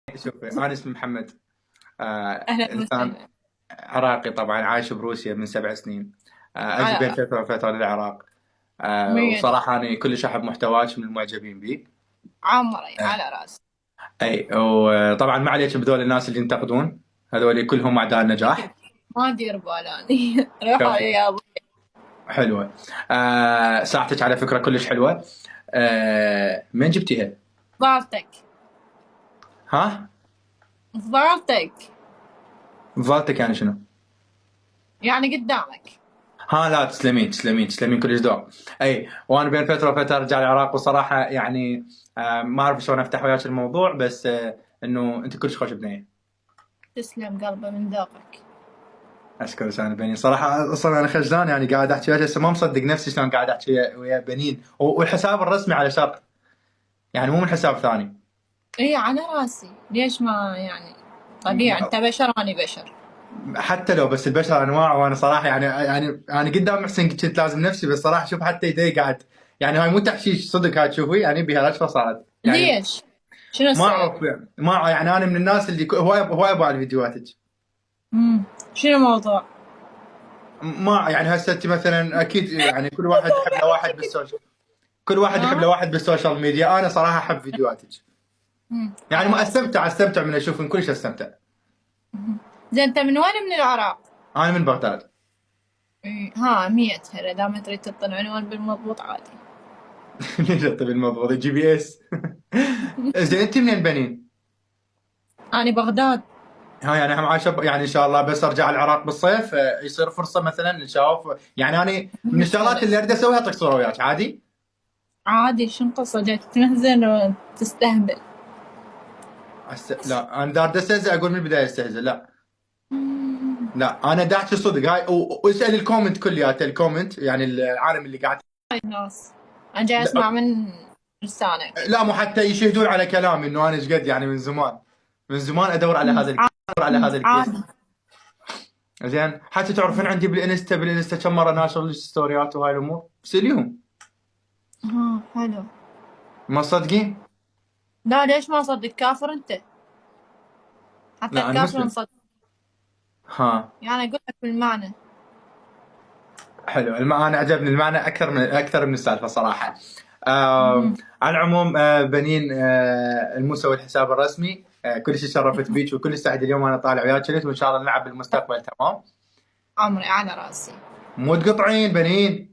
شوفي انا اسمي محمد. أهلا انسان وسهلا. عراقي طبعا، عايش بروسيا من 7 سنين. اجي على بين رأسي. فتره وفتره للعراق. مية. وصراحه انا كلش احب محتواك، من المعجبين بي. عمري آه، على رأسي. اي، وطبعا ما عليك بذول الناس اللي ينتقدون، هذول كلهم اعداء النجاح. ما دير بالاني. روح كفو. علي يا أبو. حلوه. ساعتك على فكره كلش حلوه. من جبتيها؟ ضارتك. ها؟ ضارتك. فالتك يعني شنو؟ يعني قدامك. ها، لا، تسلمين تسلمين تسلمين كلش ذوق. اي، وانا بين فتره وفتره ارجع العراق، وصراحه يعني ما اعرف شلون افتح وياك الموضوع، بس انه انت كلش خوش بنيه. تسلم قلبي من ذوقك. اشكرك. انا بنين صراحه، اصلا انا خجلان يعني قاعد احكي وياك، هسه ما مصدق نفسي شلون قاعد احكي ويا بنين، والحساب الرسمي على شرط، يعني مو من حساب ثاني. اي على راسي، ليش ما يعني؟ طبيعي، م- انت بشر واني بشر. حتى لو بس البشر انواع، وانا صراحه يعني انا قدام محسن كنت لازم نفسي، بس صراحه شوف حتى يدي قاعد، يعني هاي مو تحشيش صدق، هاي تشوفي يعني بها رشفه صارت يعني. ليش؟ شنو ما السبب؟ اعرف، ما يعني انا من الناس اللي هواي ابغى فيديوهاتك. شنو الموضوع؟ ما يعني هسه انت مثلا اكيد يعني كل واحد يحب له واحد بالسوشيال، كل واحد يحب ها؟ له واحد بالسوشيال ميديا، انا صراحه احب فيديوهاتك. يعني على ما راسي. استمتع من اشوف، من كلش استمتع. زين، انت من وين؟ من العراق؟ انا من بغداد. ها، 100 هلا، دام تريد تحط العنوان بالمضبوط عادي. ليش طيب الموضوع جي بي اس؟ زين، انت منين بنين؟ أنا بغداد. ها يعني هم عايشه يعني ان شاء الله بس ارجع العراق بالصيف، يصير فرصه مثلا نشوف، يعني انا من الشغلات اللي اريد اسويها اعطيك صوره وياك عادي. عادي، شو القصة؟ جاي تتمهزن وتستهبل؟ لا، انا دار استهزئ، اقول من البدايه استهزئ؟ لا. لا، انا دا احكي صدق هاي، واسال الكومنت كلياته، الكومنت يعني العالم اللي قاعد. هاي الناس أنا جاي لا، أسمع من لسانك. لا، مو حتى يشهدون على كلامي انه انا ايش قد، يعني من زمان، من زمان ادور على هذا الكيس. عادي. زين، حتى تعرفين عندي بالانستا كم مره ناشر لي ستوريات وهاي الامور، ساليهم. ها، حلو. ما تصدقين؟ لا، ليش ما أصدق؟ كافر أنت. حتى لا، انا الكافر مسلم. نصدق. ها. يعني أقول لك بالمعنى. حلو، انا عجبني المعنى اكثر من السالفه صراحه. مهم. على العموم، بنين، الموسى الحساب الرسمي، كل شيء شرفت بيك، وكل سعد اليوم انا طالع وياك وان شاء الله نلعب بالمستقبل، تمام؟ عمري على راسي. مو تقطعين بنين.